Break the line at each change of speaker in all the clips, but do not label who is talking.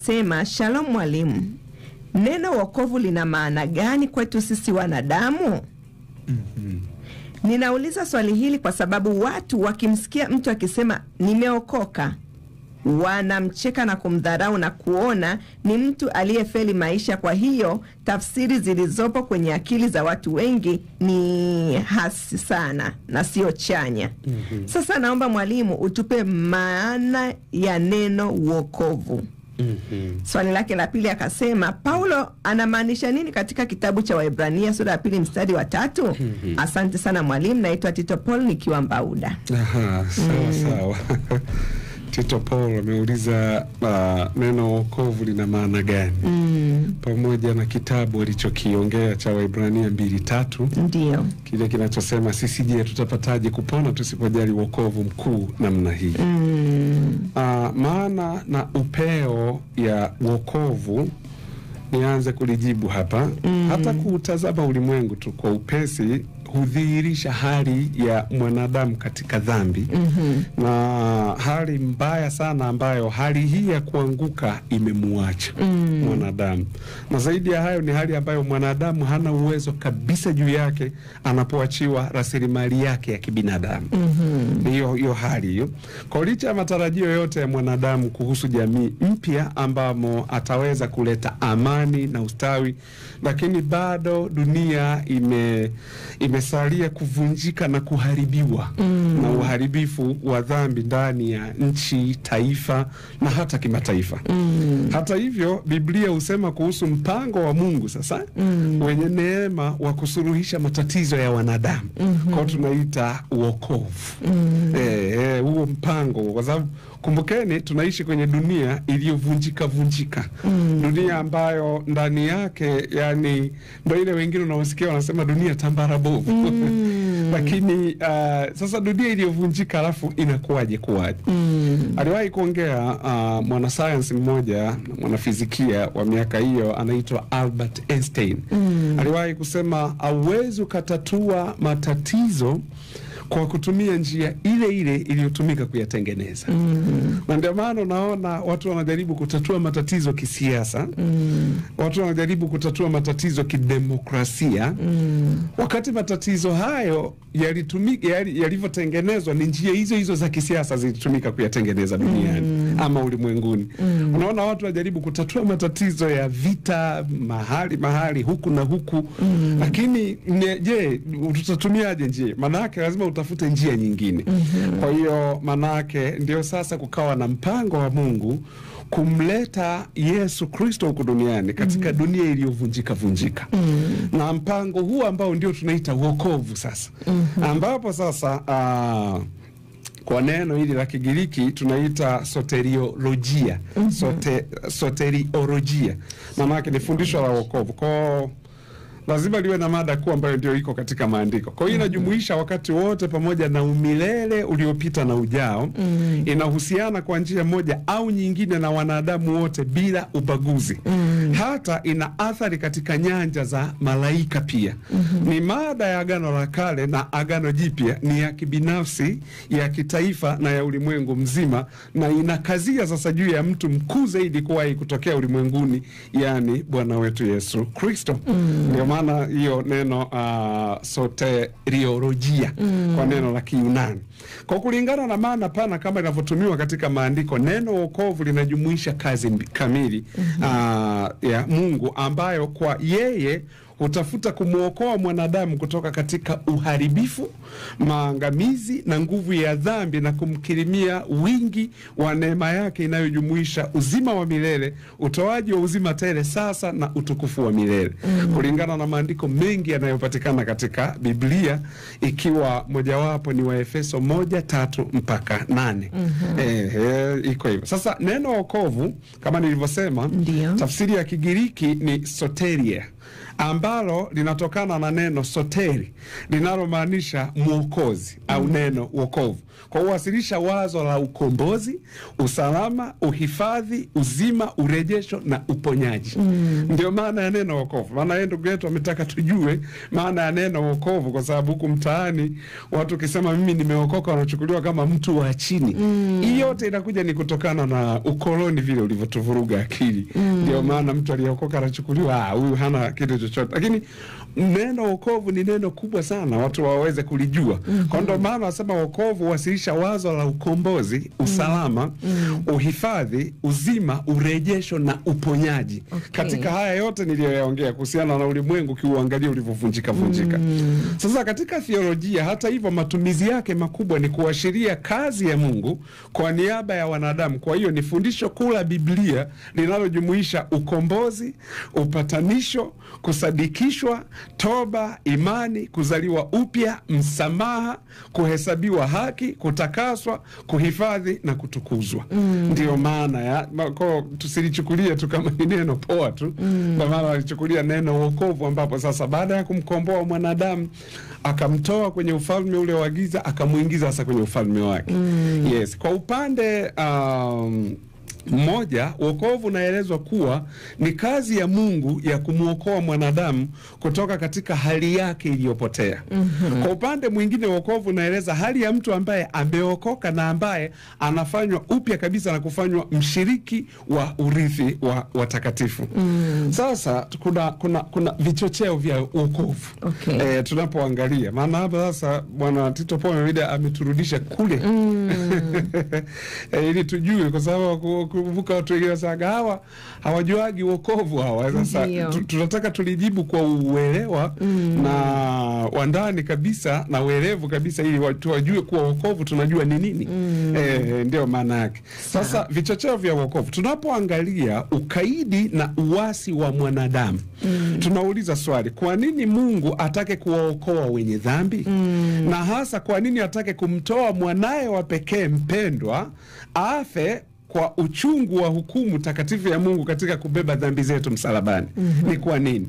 Sema, shalom mwalimu. Neno wokovu lina maana gani kwetu sisi wanadamu? Ninauliza swali hili kwa sababu watu wakimsikia mtu akisema nimeokoka, wanamcheka na kumdharau na kuona ni mtu aliyefeli maisha. Kwa hiyo tafsiri zilizopo kwenye akili za watu wengi ni hasi sana na sio chanya. Sasa naomba mwalimu utupe maana ya neno wokovu. Swali lake la pili akasema, Paulo anamaanisha nini katika kitabu cha Waebrania sura ya 2 mstari wa 3? Asante sana mwalimu, naitwa Tito Paul nikiwa Mbauda.
Sawa. Tito Paul ameuliza neno wokovu lina maana gani? Pamoja na kitabu alichokiongea cha Waebrania 2:3.
Ndio.
Kile kinachosema sisi je, tutapataje kupona tusipojali wokovu mkuu namna hii? Maana na upeo ya wokovu nianze kulijibu hapa. Hata kuutazama ulimwengu tu kwa upesi hudhihirisha hali ya mwanadamu katika dhambi, na hali mbaya sana ambayo hali hii ya kuanguka imemuacha mwanadamu. Na zaidi ya hayo ni hali ambayo mwanadamu hana uwezo kabisa juu yake anapoachiwa rasilimali yake ya kibinadamu. Hiyo hali hiyo. Kwa licha ya matarajio yote ya mwanadamu kuhusu jamii mpya ambamo ataweza kuleta amani na ustawi, lakini bado dunia imesalia kuvunjika na kuharibiwa na uharibifu wa dhambi ndani ya nchi, taifa na hata kimataifa. Hata hivyo Biblia husema kuhusu mpango wa Mungu sasa wenye neema wa kusuluhisha matatizo ya wanadamu. Kwa tunaita wokovu. Huo mpango, kwa sababu kumbukeni tunaishi kwenye dunia iliyovunjika. Dunia ambayo ndani yake, yani ndio ile wengine unaosikia wanasema dunia tambara bovu. Lakini sasa dunia iliyovunjika alafu inakuwaje? Aliwahi kuongea mwanasayansi mmoja, mwanafizikia wa miaka hiyo anaitwa Albert Einstein. Aliwahi kusema hauwezi kutatua matatizo kwa kutumia njia ile ile iliyotumika kuyatengeneza. Na ndio maana unaona watu wanajaribu kutatua matatizo kisiasa, watu wanajaribu kutatua matatizo kidemokrasia, wakati matatizo hayo yalivyotengenezwa ni njia hizo za kisiasa zilitumika kuyatengeneza duniani ama ulimwenguni. Unaona watu wanajaribu kutatua matatizo ya vita mahali huku na huku, lakini je, tutatumiaje njia? Manake lazima utafute njia nyingine. Kwa hiyo manake ndio sasa kukawa na mpango wa Mungu kumleta Yesu Kristo huku duniani katika dunia iliyovunjika. Na mpango huu ambao ndio tunaita wokovu sasa. Ambapo sasa kwa neno hili la Kigiriki tunaita soteriolojia. Soteriolojia. Maana yake ni fundisho la wokovu. Kwa lazima liwe na mada kuu ambayo ndio iko katika maandiko. Kwa hiyo inajumuisha wakati wote pamoja na umilele uliopita na ujao. Inahusiana kwa njia moja au nyingine na wanadamu wote bila ubaguzi. Hata ina athari katika nyanja za malaika pia. Ni mada ya Agano la Kale na Agano Jipya, ni ya kibinafsi, ya kitaifa na ya ulimwengu mzima, na inakazia sasa juu ya mtu mkuu zaidi kuwahi kutokea ulimwenguni, yani Bwana wetu Yesu Kristo. Ndio maana hiyo neno soteriolojia kwa neno la Kiyunani. Kwa kulingana na maana pana kama inavyotumiwa katika maandiko, neno wokovu linajumuisha kazi kamili ya Mungu ambayo kwa yeye utafuta kumuokoa mwanadamu kutoka katika uharibifu, maangamizi na nguvu ya dhambi, na kumkirimia wingi wa neema yake inayojumuisha uzima wa milele, utoaji wa uzima tele sasa na utukufu wa milele. Kulingana na maandiko mengi yanayopatikana katika Biblia, ikiwa mojawapo ni Waefeso 1:3-8. Iko hivyo. Sasa neno wokovu kama nilivyosema, tafsiri ya Kigiriki ni soteria. ambalo linatokana na neno soteri linalomaanisha mwokozi au neno wokovu. Kwa uwasilisha wazo la ukombozi, usalama, uhifadhi, uzima, urejesho na uponyaji. Ndio maana ya neno wokovu. Maana yeye ndugu yetu ametaka tujue maana ya neno wokovu, kwa sababu huku mtaani watu kisema mimi nimeokoka wanachukuliwa kama mtu wa chini. Hii yote inakuja ni kutokana na ukoloni vile ulivyotuvuruga akili. Ndio maana mtu aliyeokoka anachukuliwa huyu hana kitu chochote. Lakini neno wokovu ni neno kubwa sana watu waweze kulijua. Kwa ndio maana wasema wokovu wasilisha wazo la ukombozi, usalama, uhifadhi, uzima, urejesho na uponyaji. Katika haya yote niliyoyaongea kuhusiana na ulimwengu kiuangalia ulivyovunjika. Sasa katika theolojia, hata hivyo, matumizi yake makubwa ni kuashiria kazi ya Mungu kwa niaba ya wanadamu. Kwa hiyo ni fundisho kuu la Biblia linalojumuisha ukombozi, upatanisho, kusadikishwa, toba, imani, kuzaliwa upya, msamaha, kuhesabiwa haki, kutakaswa, kuhifadhi na kutukuzwa. Ndio maana ya tusilichukulie tu kama ni neno poa tu. Kwa maana walichukulia neno wokovu, ambapo sasa baada ya kumkomboa mwanadamu akamtoa kwenye ufalme ule wa giza akamuingiza sasa kwenye ufalme wake. Yes, kwa upande mmoja, wokovu unaelezwa kuwa ni kazi ya Mungu ya kumuokoa mwanadamu kutoka katika hali yake iliyopotea. Kwa upande mwingine, wokovu unaeleza hali ya mtu ambaye ameokoka na ambaye anafanywa upya kabisa na kufanywa mshiriki wa urithi wa watakatifu. Sasa kuna vichocheo vya wokovu. Tunapoangalia, maana hapa sasa Bwana Tito Pombe ameturudisha kule ili tujue, kwa sababu kuvuka watu wengine saga hawa hawajuagi wokovu hawa. Sasa tunataka tulijibu kwa uelewa na wandani kabisa na uelevu kabisa, ili watu wajue kuwa wokovu tunajua ni nini. Ndio maana yake. Sasa vichocheo vya wokovu, tunapoangalia ukaidi na uasi wa mwanadamu, tunauliza swali, kwa nini Mungu atake kuwaokoa wenye dhambi? Na hasa kwa nini atake kumtoa mwanaye wa pekee mpendwa afe kwa uchungu wa hukumu takatifu ya Mungu katika kubeba dhambi zetu msalabani? Ni kwa nini?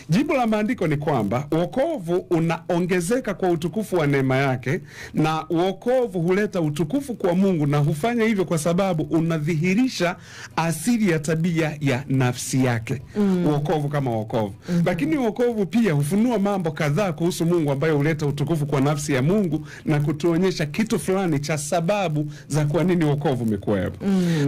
Jibu la maandiko ni kwamba wokovu unaongezeka kwa utukufu wa neema yake, na wokovu huleta utukufu kwa Mungu, na hufanya hivyo kwa sababu unadhihirisha asili ya tabia ya nafsi yake. Wokovu kama wokovu. Lakini wokovu pia hufunua mambo kadhaa kuhusu Mungu ambayo huleta utukufu kwa nafsi ya Mungu na kutuonyesha kitu fulani cha sababu za kwa nini wokovu umekuwepo.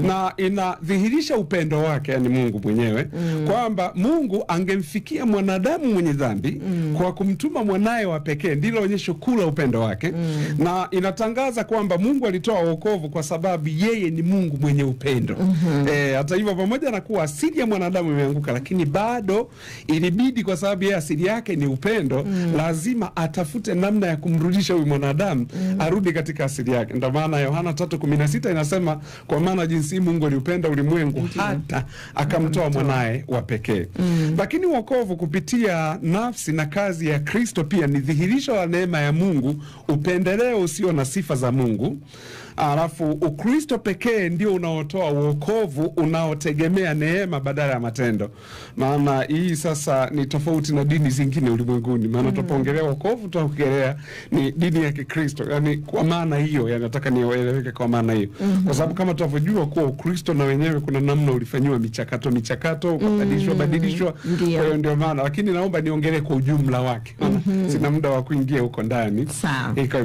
Na inadhihirisha upendo wake, yani Mungu mwenyewe, kwamba Mungu angemfikia mwanadamu mwenye dhambi kwa kumtuma mwanaye wa pekee. Ndilo onyesho kuu la upendo wake. Na inatangaza kwamba Mungu alitoa wokovu kwa sababu yeye ni Mungu mwenye upendo. Hata hivyo, pamoja na kuwa asili ya mwanadamu imeanguka, lakini bado ilibidi, kwa sababu yeye asili yake ni upendo, lazima atafute namna ya kumrudisha huyu mwanadamu arudi katika asili yake. Ndio maana Yohana 3:16 inasema, kwa maana jinsi Mungu aliupenda ulimwengu hata akamtoa mwanae wa pekee. Lakini wokovu kupitia nafsi na kazi ya Kristo pia ni dhihirisho la neema ya Mungu, upendeleo usio na sifa za Mungu. Alafu Ukristo pekee ndio unaotoa wokovu unaotegemea neema badala ya matendo. Maana hii sasa ni tofauti na dini zingine ulimwenguni. Maana tunapoongelea wokovu tunaongelea ni dini ya Kikristo. Yani kwa maana hiyo, yani nataka nieleweke kwa maana hiyo. Kwa sababu kama tunavyojua kuwa Ukristo na wenyewe kuna namna ulifanywa michakato badilishwa. Kwa hiyo ndio maana, lakini naomba niongelee kwa ujumla wake. Sina muda wa kuingia huko ndani.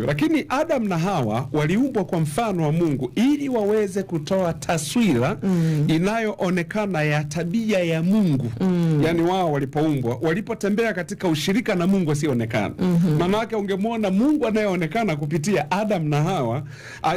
Lakini Adam na Hawa waliumbwa kwa mfano wa Mungu ili waweze kutoa taswira inayoonekana ya tabia ya Mungu. Yani wao walipoumbwa, walipotembea katika ushirika na Mungu asionekana. Maana yake ungemwona Mungu anayeonekana kupitia Adam na Hawa,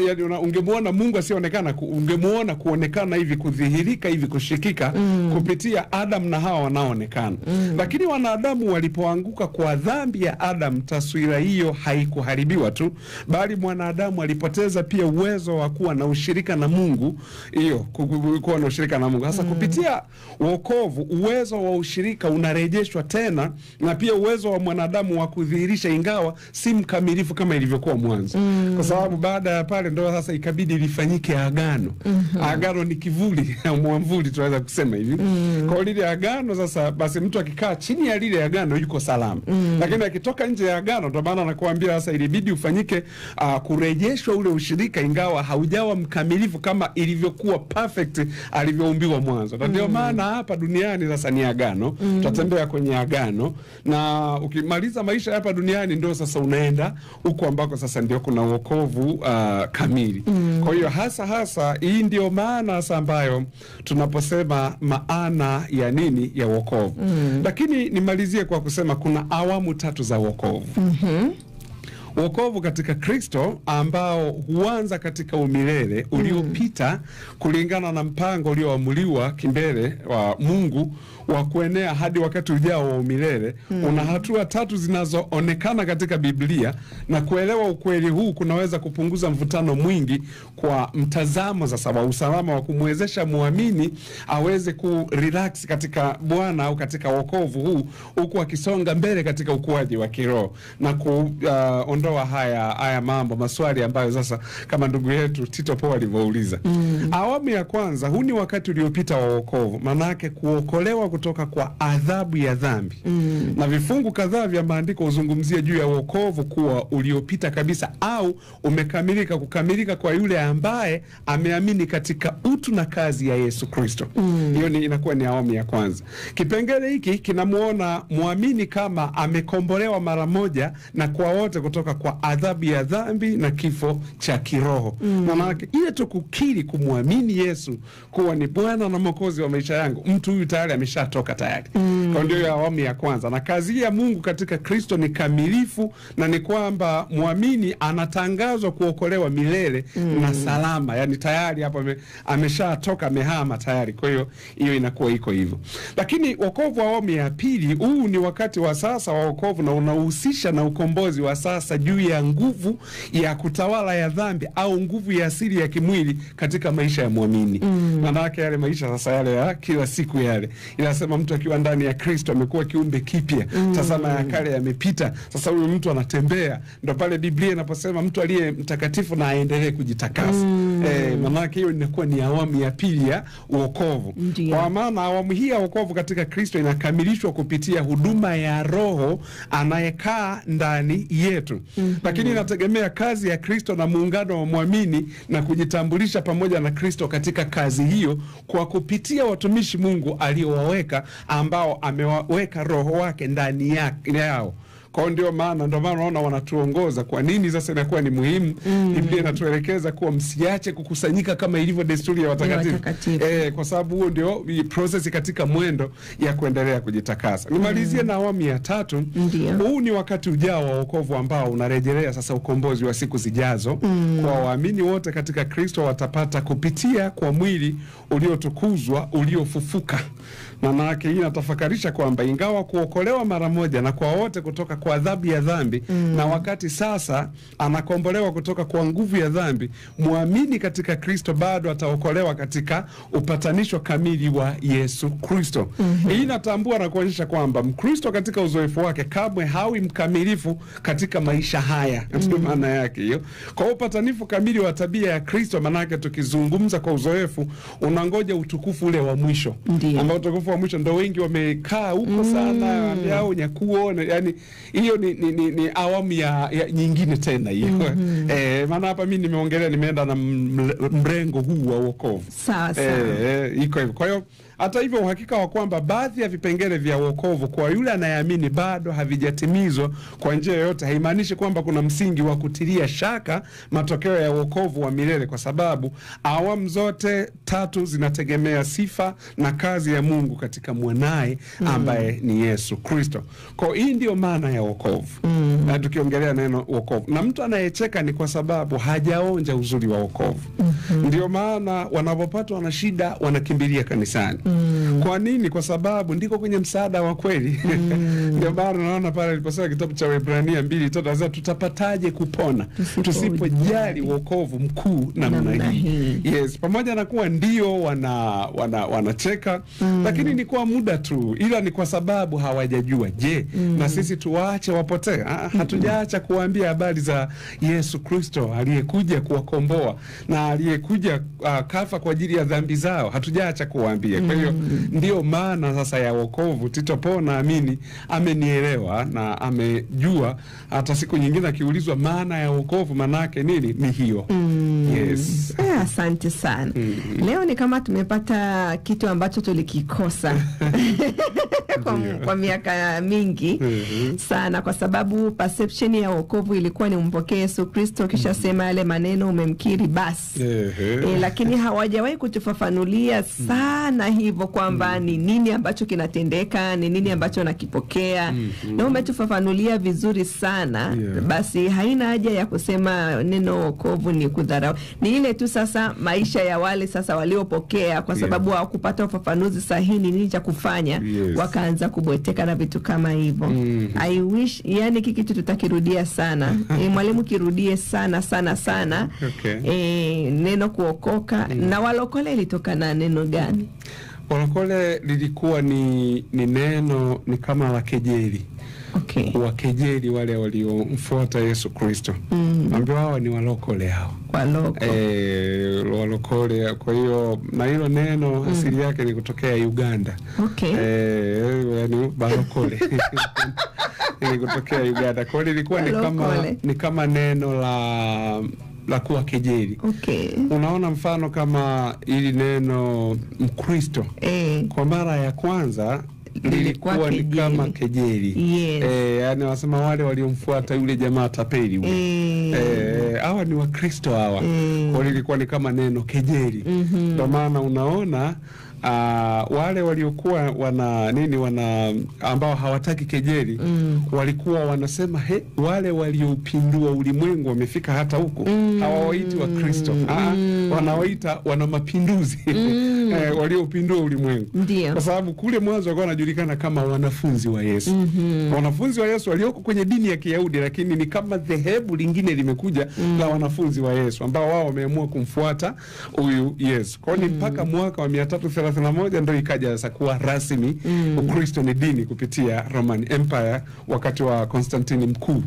yani ungemwona Mungu asionekana, ungemwona kuonekana hivi, kudhihirika hivi, kushikika kupitia Adam na Hawa wanaoonekana. Lakini wanadamu walipoanguka kwa dhambi ya Adam, taswira hiyo haikuharibiwa tu, bali mwanadamu alipoteza pia uwezo wa kuwa na ushirika na Mungu, hiyo kuwa na ushirika na Mungu. Sasa kupitia wokovu uwezo wa ushirika unarejeshwa tena, na pia uwezo wa mwanadamu wa kudhihirisha, ingawa si mkamilifu kama ilivyokuwa mwanzo. Kwa sababu baada ya pale ndio sasa ikabidi lifanyike agano. Agano ni kivuli mwamvuli, tunaweza kusema hivi. Kwa lile agano sasa, basi mtu akikaa chini ya lile agano yuko salama. Lakini akitoka nje ya agano, ndio maana nakuambia sasa ilibidi ufanyike kurejeshwa ule ushirika, ingawa haujawa mkamilifu kama ilivyokuwa perfect alivyoumbiwa mwanzo. Na ndio maana hapa duniani sasa ni agano. Tutatembea kwenye agano, na ukimaliza maisha hapa duniani ndio sasa unaenda huko ambako sasa ndio kuna wokovu kamili. Kwa hiyo hasa hii ndio maana sasa ambayo tunaposema maana ya nini ya wokovu. Lakini nimalizie kwa kusema kuna awamu 3 za wokovu. Wokovu katika Kristo ambao huanza katika umilele uliopita kulingana na mpango ulioamuliwa kimbele wa Mungu wa kuenea hadi wakati ujao wa umilele. Una hatua 3 zinazoonekana katika Biblia, na kuelewa ukweli huu kunaweza kupunguza mvutano mwingi kwa mtazamo sasa wa usalama wa kumwezesha muamini aweze kurelax katika Bwana au katika wokovu huu, huku akisonga mbele katika ukuaji wa kiroho na ondoa haya mambo maswali ambayo sasa kama ndugu yetu Tito Paul alivyouliza. Awamu ya kwanza, huu ni wakati uliopita wa wokovu, maana yake kuokolewa kutoka kwa adhabu ya dhambi. Na vifungu kadhaa vya maandiko huzungumzia juu ya wokovu kuwa uliopita kabisa au umekamilika, kukamilika kwa yule ambaye ameamini katika utu na kazi ya Yesu Kristo. Hiyo inakuwa ni awamu ya kwanza. Kipengele hiki kinamuona muamini kama amekombolewa mara moja na kwa wote kutoka kwa adhabu ya dhambi na kifo cha kiroho. Maana ile tu kukiri kumwamini Yesu kuwa ni Bwana na Mwokozi wa maisha yangu, mtu huyu tayari ameshatoka tayari. Kwa ndio awamu ya kwanza. Na kazi ya Mungu katika Kristo ni kamilifu, na ni kwamba muamini anatangazwa kuokolewa milele na salama. Yani tayari hapo ameshatoka, amehama tayari. Kwa hiyo inakuwa iko hivyo. Lakini wokovu wa awamu ya pili, huu ni wakati wa sasa wa wokovu, na unahusisha na ukombozi wa sasa juu ya nguvu ya kutawala ya dhambi au nguvu ya asili ya kimwili katika maisha ya muamini. Maana yake yale maisha sasa yale ya kila siku yale. Inasema mtu akiwa ndani ya Kristo amekuwa kiumbe kipya. Tazama ya kale yamepita, sasa huyu mtu anatembea. Ndio pale Biblia inaposema mtu aliye mtakatifu na aendelee kujitakasa. Maana yake hiyo inakuwa ni awamu ya pili ya wokovu. Kwa maana awamu hii ya wokovu katika Kristo inakamilishwa kupitia huduma ya Roho anayekaa ndani yetu. Lakini inategemea kazi ya Kristo na muungano wa muamini na kujitambulisha pamoja na Kristo katika kazi hiyo kwa kupitia watumishi Mungu aliowaweka, ambao ameweka Roho wake ndani yao. Kwa ndio maana unaona wanatuongoza. Kwa nini sasa inakuwa ni muhimu? Biblia inatuelekeza kuwa msiache kukusanyika kama ilivyo desturi ya watakatifu. Kwa sababu huo ndio process katika mwendo ya kuendelea kujitakasa. Nimalizie na awamu ya 3. Huu ni wakati ujao wa wokovu ambao unarejelea sasa ukombozi wa siku zijazo. Kwa waamini wote katika Kristo watapata kupitia kwa mwili uliotukuzwa, uliofufuka. Maana yake hii inatafakarisha kwamba ingawa kuokolewa mara moja na kwa wote kutoka kwa adhabu ya dhambi, na wakati sasa anakombolewa kutoka kwa nguvu ya dhambi, muamini katika Kristo bado ataokolewa katika upatanisho kamili wa Yesu Kristo. Hii inatambua na kuonyesha kwamba Mkristo katika uzoefu wake kamwe hawi mkamilifu katika maisha haya. Ndio maana yake hiyo. Kwa upatanifu kamili wa tabia ya Kristo, maana yake tukizungumza kwa uzoefu, unangoja utukufu ule wa mwisho. Ambao utukufu wa mwisho ndio wengi wamekaa huko sana yao nyakuo, yani hiyo ni awamu ya nyingine tena hiyo. Maana hapa mimi nimeongelea, nimeenda na mrengo huu wa wokovu.
Sasa
iko hivyo. Kwa hiyo hata hivyo uhakika wa kwamba baadhi ya vipengele vya wokovu kwa yule anayeamini bado havijatimizwa kwa njia yoyote, haimaanishi kwamba kuna msingi wa kutilia shaka matokeo ya wokovu wa milele, kwa sababu awamu zote 3 zinategemea sifa na kazi ya Mungu katika mwanae ambaye ni Yesu Kristo. Kwa hii ndio maana ya wokovu. Na tukiongelea neno wokovu, na mtu anayecheka ni kwa sababu hajaonja uzuri wa wokovu. Ndio maana wanapopatwa na shida wanakimbilia kanisani. Kwa nini? Kwa sababu ndiko kwenye msaada wa kweli. Ndio maana unaona pale aliposema kitabu cha Waebrania 2:3, tutapataje kupona tusipojali wokovu mkuu namna hii. Yes, pamoja na kuwa ndio wanacheka, lakini ni kwa muda tu, ila ni kwa sababu hawajajua. Je, na sisi tuwaache wapotee? Hatujaacha kuambia habari za Yesu Kristo aliyekuja kuwakomboa na aliyekuja kafa kwa ajili ya dhambi zao. Hatujaacha kuambia. Kwa hiyo ndio maana sasa ya wokovu. Tito Paul naamini amenielewa na amejua. Hata siku nyingine akiulizwa maana ya wokovu manake nini, ni hiyo. Yes.
Asante sana. Leo ni kama tumepata kitu ambacho tulikikosa kwa miaka mingi sana, kwa sababu perception ya wokovu ilikuwa ni umpokee Yesu Kristo kisha sema yale maneno umemkiri basi. Lakini hawajawahi kutufafanulia sana hivyo kwamba ni nini ambacho kinatendeka, ni nini ambacho nakipokea. Na umetufafanulia vizuri sana. Basi haina haja ya kusema neno wokovu ni kudharau. Ni ile tu sasa maisha ya wale sasa waliopokea, kwa sababu hawakupata ufafanuzi sahihi nini cha kufanya, wakaanza kubweteka na vitu kama hivyo. I wish, yani kitu tutakirudia sana. Mwalimu kirudie sana sana sana. Neno kuokoka. Na walokole ilitoka na neno gani?
Walokole lilikuwa ni neno ni kama la kejeli. Wakejeli wale waliomfuata Yesu Kristo. Ambao hawa ni walokole hao. Walokole. Kwa hiyo na hilo neno asili yake ni kutokea Uganda. Yani balokole. Ni kutokea Uganda. Kwa hiyo ilikuwa ni kama neno la kuwa kejeli. Unaona mfano kama ili neno Mkristo kwa mara ya kwanza lilikuwa ni kama kejeli. Yani wasema wale waliomfuata yule jamaa tapeli yule. Hawa ni Wakristo hawa. Kwa lilikuwa ni kama neno kejeli. Ndio maana unaona wale waliokuwa ambao hawataki kejeli walikuwa wanasema wale waliopindua ulimwengu wamefika hata huko. Hawawaiti wa Kristo, wanawaita wana mapinduzi. Waliopindua ulimwengu. Kwa sababu kule mwanzo walikuwa wanajulikana kama wanafunzi wa Yesu. Wanafunzi wa Yesu walioko kwenye dini ya Kiyahudi, lakini ni kama dhehebu lingine limekuja la wanafunzi wa Yesu ambao wao wameamua kumfuata huyu Yesu. Kwa hiyo mpaka mwaka wa 331 ndio ikaja sasa kuwa rasmi Ukristo ni dini kupitia Roman Empire wakati wa Konstantini Mkuu.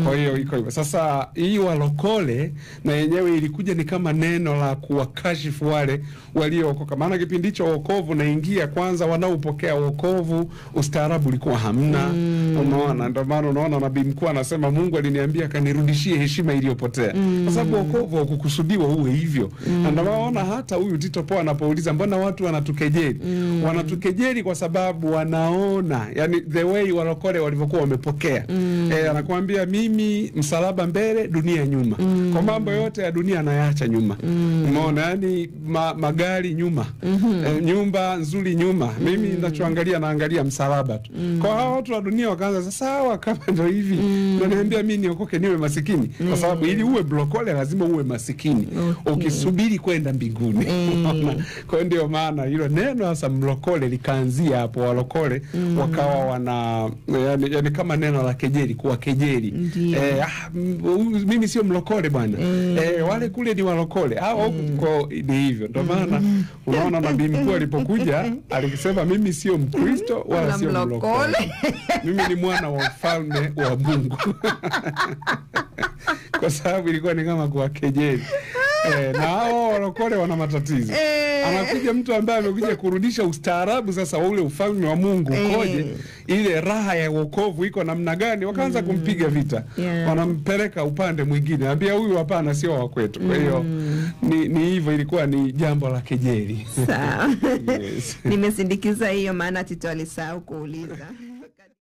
Kwa hiyo iko hivyo. Sasa hii walokole na yenyewe ilikuja ni kama neno la kuwakashifu wale waliookoka. Maana kipindi hicho wokovu naingia kwanza, wanaopokea wokovu ustaarabu ulikuwa hamna. Unaona, ndio maana unaona nabii mkuu anasema Mungu aliniambia kanirudishie heshima iliyopotea. Kwa sababu wokovu haukukusudiwa uwe hivyo. Na ndio maana hata huyu Tito Paul anapouliza mbona watu wanatukejeli? Wanatukejeli kwa sababu wanaona, yani the way walokole walivyokuwa wamepokea. Anakuambia mimi msalaba mbele, dunia nyuma. Kwa mambo yote ya dunia anayaacha nyuma. Umeona, yani magari nyuma. Nyumba nzuri nyuma. Mimi ninachoangalia naangalia msalaba tu. Kwa hao watu wa dunia wakaanza sawa kama ndio hivi. Unaniambia mimi niokoke niwe masikini? Kwa sababu ili uwe blokole lazima uwe masikini. Ukisubiri kwenda mbinguni. Kwa ndio maana hilo neno hasa mlokole likaanzia hapo. Walokole wakawa yani kama neno la kejeli, kuwa kejeli. Mimi sio mlokole bwana. Wale kule ni walokole. Hao huko ni hivyo. Ndio maana unaona nabii mkuu alipokuja alisema mimi sio Mkristo wala sio mlokole. Mimi ni mwana wa ufalme wa Mungu. Kwa sababu ilikuwa ni kama kuwa kejeli. Na hao walokole wana matatizo. Anakuja mtu ambaye amekuja kurudisha ustaarabu sasa wa ule ufalme wa Mungu ukoje, ile raha ya wokovu iko namna gani, wakaanza kumpiga vita. Wanampeleka upande mwingine, anambia huyu hapana sio wa kwetu. Kwa hiyo ni hivyo, ilikuwa ni jambo la kejeli.
Sawa. Nimesindikiza hiyo maana Tito alisahau kuuliza.